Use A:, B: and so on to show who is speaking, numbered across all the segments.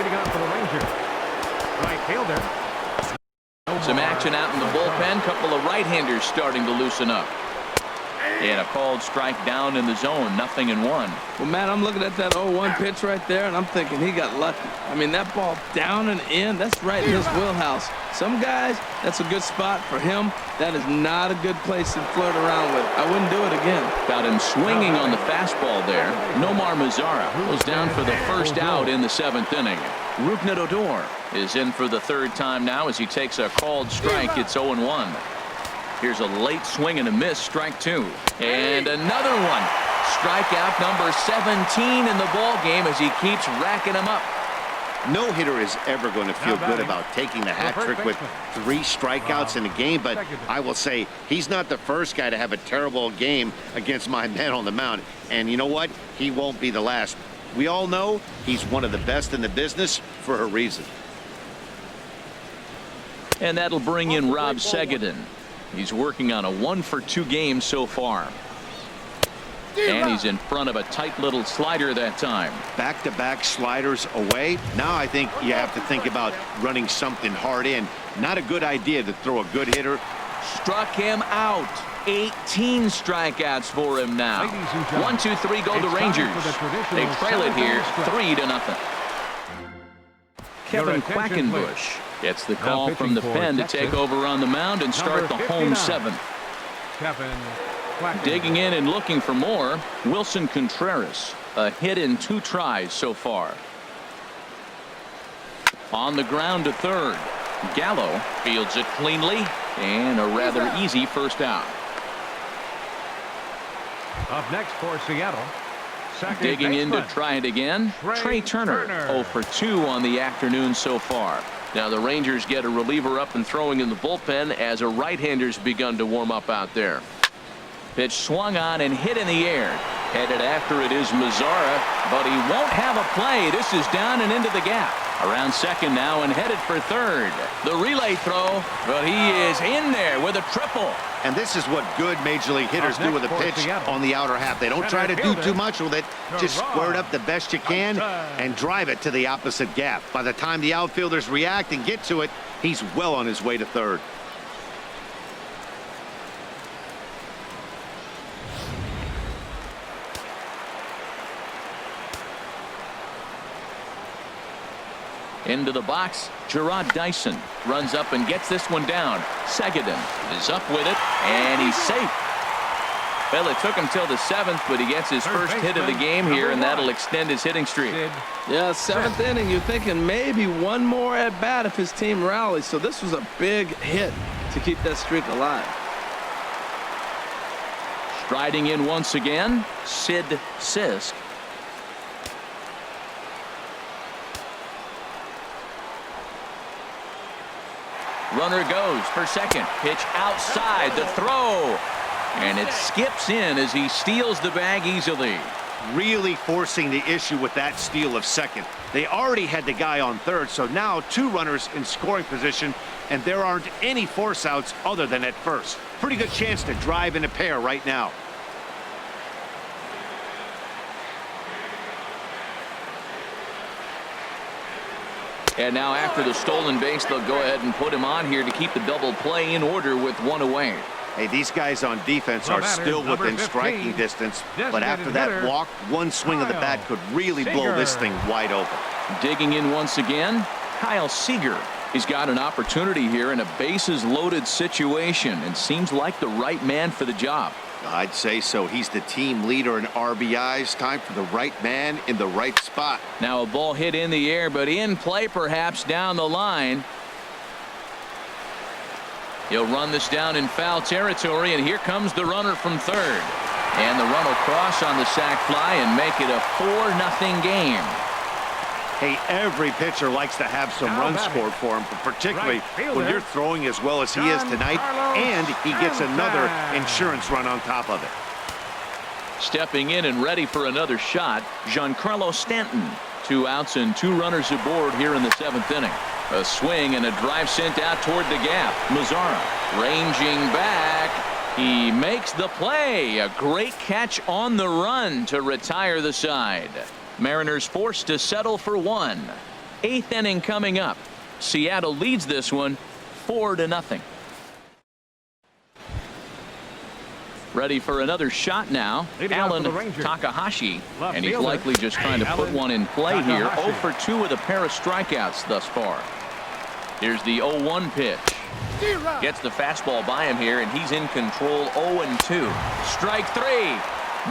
A: leading off for the Rangers. Right fielder.
B: Some action out in the bullpen. Couple of right-handers starting to loosen up. And a called strike down in the zone. 0-1.
C: Well, Matt, I'm looking at that 0-1 pitch right there, and I'm thinking he got lucky. I mean, that ball down and in, that's right in his wheelhouse. Some guys, that's a good spot. For him, that is not a good place to flirt around with. I wouldn't do it again.
B: Got him swinging on the fastball there. Nomar Mazara goes down for the first out in the 7th inning. Rougned Odor is in for the 3rd time now as he takes a called strike. It's 0-1. Here's a late swing and a miss, strike 2. And another one. Strikeout number 17 in the ball game as he keeps racking them up.
D: No hitter is ever going to feel good about taking the hat trick with 3 strikeouts in a game, but I will say he's not the first guy to have a terrible game against my man on the mound. And you know what? He won't be the last. We all know he's one of the best in the business for a reason.
B: And that'll bring in Rob Segedin. He's working on a 1-for-2 game so far. And he's in front of a tight little slider that time.
D: Back-to-back sliders away. Now I think you have to think about running something hard in. Not a good idea to throw a good hitter.
B: Struck him out. 18 strikeouts for him now. 1, 2, 3 go the Rangers. They trail it here 3-0. Kevin Quackenbush gets the call from the pen to take over on the mound and start the home 7th. Digging in and looking for more, Wilson Contreras. A hit in 2 tries so far. On the ground to 3rd. Gallo fields it cleanly and a rather easy first out.
A: Up next for Seattle.
B: Digging in to try it again. Trey Turner 0 for 2 on the afternoon so far. Now the Rangers get a reliever up and throwing in the bullpen as a right-hander's begun to warm up out there. Pitch swung on and hit in the air. Headed after it is Mazara, but he won't have a play. This is down and into the gap. Around second now and headed for 3rd. The relay throw, but he is in there with a triple.
D: And this is what good major league hitters do with a pitch on the outer half. They don't try to do too much with it. Just square it up the best you can and drive it to the opposite gap. By the time the outfielders react and get to it, he's well on his way to 3rd.
B: Into the box, Gerard Dyson runs up and gets this one down. Segedin is up with it, and he's safe. Well, it took him till the 7th, but he gets his first hit of the game here, and that'll extend his hitting streak.
C: Yeah, 7th inning, you're thinking maybe one more at bat if his team rallies. So this was a big hit to keep that streak alive.
B: Striding in once again, Sid Sisk. Runner goes for second. Pitch outside the throw. And it skips in as he steals the bag easily.
D: Really forcing the issue with that steal of second. They already had the guy on 3rd, so now 2 runners in scoring position, and there aren't any force outs other than at first. Pretty good chance to drive in a pair right now.
B: And now after the stolen base, they'll go ahead and put him on here to keep the double play in order with 1 away.
D: Hey, these guys on defense are still within striking distance, but after that walk, 1 swing of the bat could really blow this thing wide open.
B: Digging in once again, Kyle Seager. He's got an opportunity here in a bases loaded situation and seems like the right man for the job.
D: I'd say so. He's the team leader in RBIs. Time for the right man in the right spot.
B: Now a ball hit in the air, but in play perhaps down the line. He'll run this down in foul territory, and here comes the runner from 3rd. And the run will cross on the sac fly and make it a 4-0 game.
D: Hey, every pitcher likes to have some runs scored for him, but particularly when you're throwing as well as he is tonight, and he gets another insurance run on top of it.
B: Stepping in and ready for another shot, Giancarlo Stanton. 2 outs and 2 runners aboard here in the 7th inning. A swing and a drive sent out toward the gap. Mazara ranging back. He makes the play. A great catch on the run to retire the side. Mariners forced to settle for 1. Eighth inning coming up. Seattle leads this one 4-0. Ready for another shot now. Alan Takahashi. And he's likely just trying to put one in play here. 0 for 2 with a pair of strikeouts thus far. Here's the 0-1 pitch. Gets the fastball by him here, and he's in control. 0-2. Strike 3.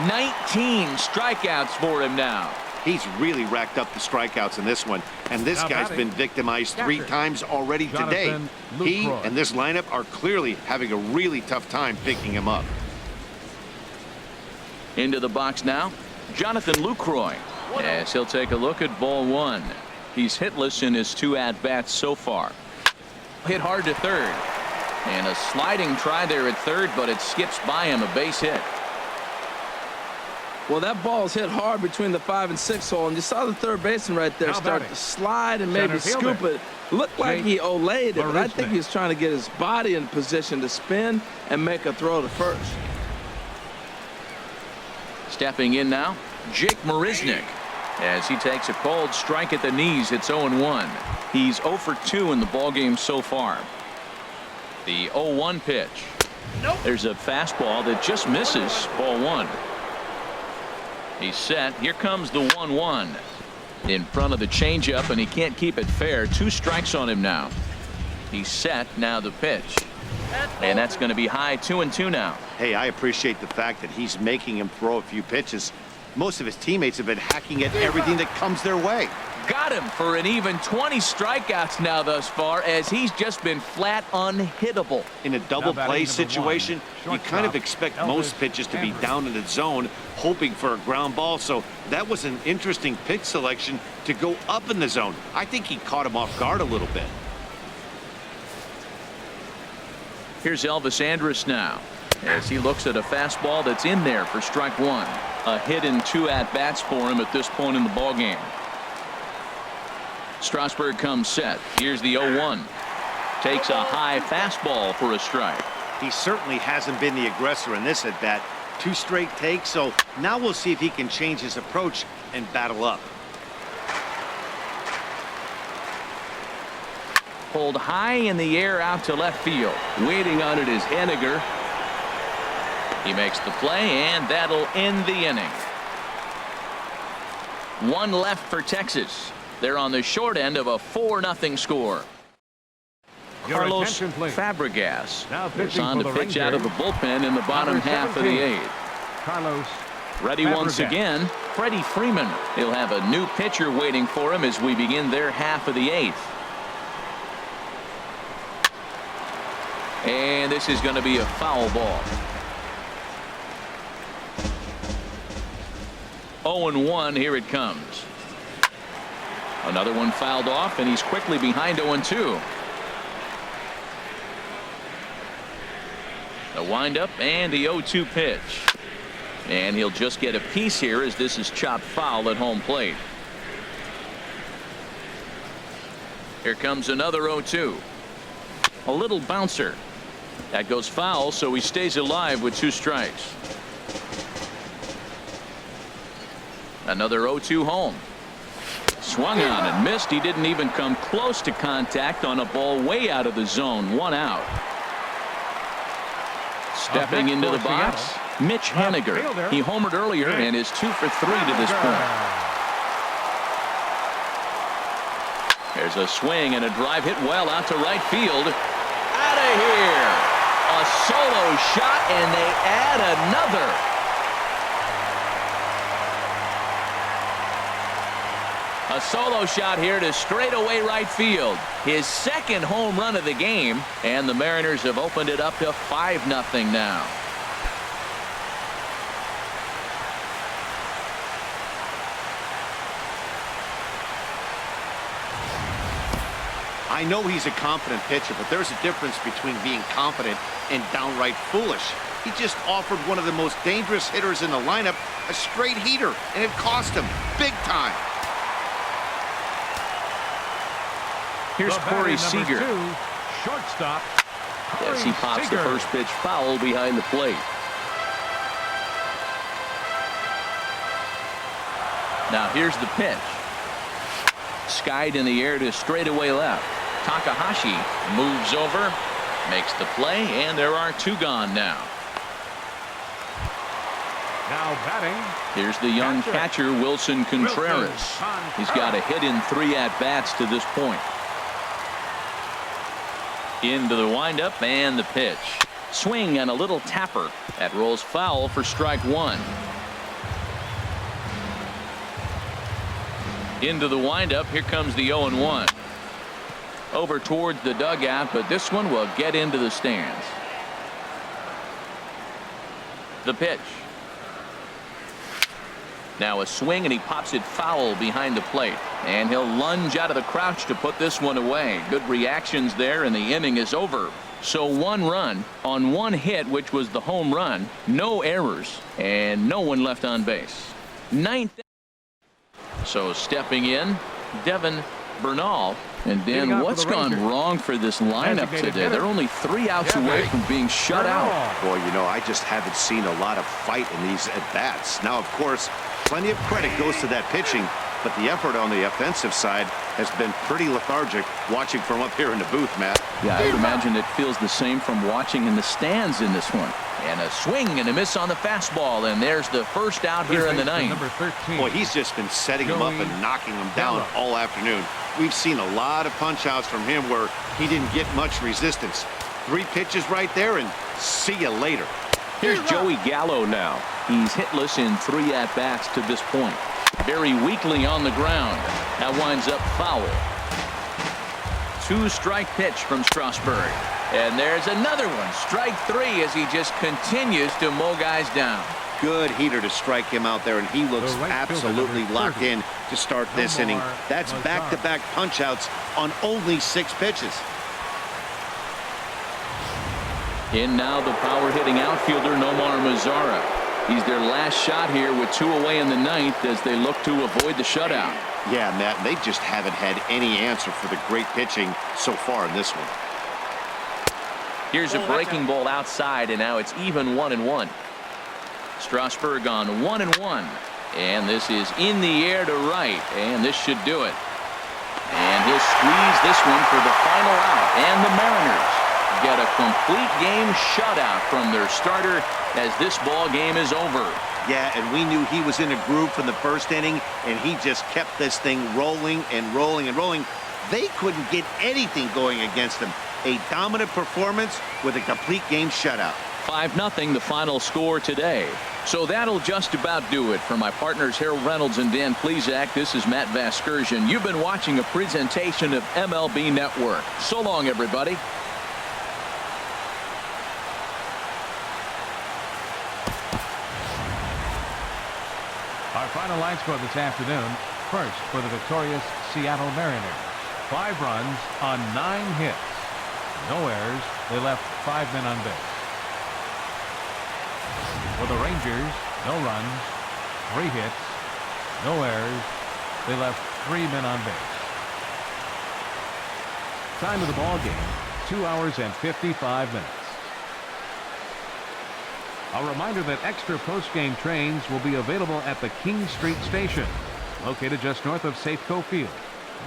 B: 19 strikeouts for him now.
D: He's really racked up the strikeouts in this one, and this guy's been victimized 3 times already today. He and this lineup are clearly having a really tough time picking him up.
B: Into the box now, Jonathan Lucroy, as he'll take a look at ball 1. He's hitless in his 2 at-bats so far. Hit hard to third, and a sliding try there at third, but it skips by him, a base hit.
C: Well, that ball's hit hard between the 5 and 6 hole, and you saw the third baseman right there start to slide and maybe scoop it. Looked like he olayed it, but I think he's trying to get his body in position to spin and make a throw to first.
B: Stepping in now, Jake Marisnick, as he takes a cold strike at the knees. It's 0-1. He's 0 for 2 in the ballgame so far. The 0-1 pitch. There's a fastball that just misses. Ball 1. He's set. Here comes the 1-1 in front of the changeup, and he can't keep it fair. 2 strikes on him now. He's set. Now the pitch, and that's going to be high. 2-2 now.
D: Hey, I appreciate the fact that he's making him throw a few pitches. Most of his teammates have been hacking at everything that comes their way.
B: Got him for an even 20 strikeouts now thus far, as he's just been flat unhittable.
D: In a double play situation, you kind of expect most pitches to be down in the zone, hoping for a ground ball. So that was an interesting pitch selection to go up in the zone. I think he caught him off guard a little bit.
B: Here's Elvis Andrus now, as he looks at a fastball that's in there for strike 1. A hit in 2 at-bats for him at this point in the ballgame. Strasburg comes set. Here's the 0-1. Takes a high fastball for a strike.
D: He certainly hasn't been the aggressor in this at-bat. 2 straight takes, so now we'll see if he can change his approach and battle up.
B: Pulled high in the air out to left field. Waiting on it is Henniger. He makes the play, and that'll end the inning. 1 left for Texas. They're on the short end of a 4-0 score. Carlos Fabregas is on to pitch out of the bullpen in the bottom half of the 8th.
A: Carlos
B: Ready once again, Freddie Freeman. He'll have a new pitcher waiting for him as we begin their half of the 8th. And this is going to be a foul ball. 0-1, here it comes. Another one fouled off, and he's quickly behind 0-2. The windup and the 0-2 pitch. And he'll just get a piece here as this is chopped foul at home plate. Here comes another 0-2. A little bouncer. That goes foul, so he stays alive with 2 strikes. Another 0-2 home. Swung on and missed. He didn't even come close to contact on a ball way out of the zone. 1 out. Stepping into the box, Mitch Henniger. He homered earlier and is 2 for 3 to this point. There's a swing and a drive hit well out to right field. Out of here. A solo shot, and they add another. A solo shot here to straightaway right field. His 2nd home run of the game, and the Mariners have opened it up to 5-0 now.
D: I know he's a confident pitcher, but there's a difference between being confident and downright foolish. He just offered one of the most dangerous hitters in the lineup a straight heater, and it cost him big time.
B: Here's Corey Seager.
A: Shortstop.
B: As he pops the first pitch foul behind the plate. Now here's the pitch. skied in the air to straightaway left. Takahashi moves over, makes the play, and there are 2 gone now.
A: Now batting.
B: Here's the young catcher, Wilson Contreras. He's got a hit in 3 at-bats to this point. Into the windup and the pitch. Swing and a little tapper. That rolls foul for strike 1. Into the windup. Here comes the 0-1. Over towards the dugout, but this one will get into the stands. The pitch. Now a swing, and he pops it foul behind the plate. And he'll lunge out of the crouch to put this one away. Good reactions there, and the inning is over. So 1 run on 1 hit, which was the home run. No errors, and no one left on base. 9th. So stepping in, Devin Bernal. And Dan, what's gone wrong for this lineup today? They're only 3 outs away from being shut out.
D: Boy, you know, I just haven't seen a lot of fight in these at-bats. Now, of course, plenty of credit goes to that pitching, but the effort on the offensive side has been pretty lethargic watching from up here in the booth, Matt.
B: Yeah, I would imagine it feels the same from watching in the stands in this one. And a swing and a miss on the fastball, and there's the first out here in the 9th.
A: Number 13.
D: Boy, he's just been setting him up and knocking him down all afternoon. We've seen a lot of punch-outs from him where he didn't get much resistance. 3 pitches right there, and see you later.
B: Here's Joey Gallo now. He's hitless in 3 at-bats to this point. Very weakly on the ground. That winds up foul. 2-strike pitch from Strasburg. And there's another one. Strike 3 as he just continues to mow guys down.
D: Good heater to strike him out there, and he looks absolutely locked in to start this inning. That's back-to-back punch-outs on only 6 pitches.
B: In now the power-hitting outfielder Nomar Mazara. He's their last shot here with 2 away in the 9th as they look to avoid the shutout.
D: Yeah, Matt, they just haven't had any answer for the great pitching so far in this one.
B: Here's a breaking ball outside, and now it's even 1-1. Strasburg on 1-1, and this is in the air to right, and this should do it. And he'll squeeze this one for the final out, and the Mariners get a complete game shutout from their starter as this ball game is over.
D: Yeah, and we knew he was in a groove from the first inning, and he just kept this thing rolling and rolling and rolling. They couldn't get anything going against him. A dominant performance with a complete game shutout.
B: 5-0 the final score today. So that'll just about do it. For my partners Harold Reynolds and Dan Plesac, this is Matt Vasgersian. You've been watching a presentation of MLB Network. So long, everybody.
A: Our final line score this afternoon. First for the victorious Seattle Mariners. 5 runs on 9 hits. No errors. They left 5 men on base. For the Rangers, no runs, 3 hits, no errors. They left 3 men on base. Time of the ball game, 2 hours and 55 minutes. A reminder that extra post-game trains will be available at the King Street Station, located just north of Safeco Field.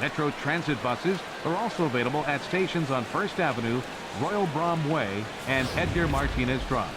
A: Metro Transit buses are also available at stations on First Avenue, Royal Brom Way, and Edgar Martinez Drive.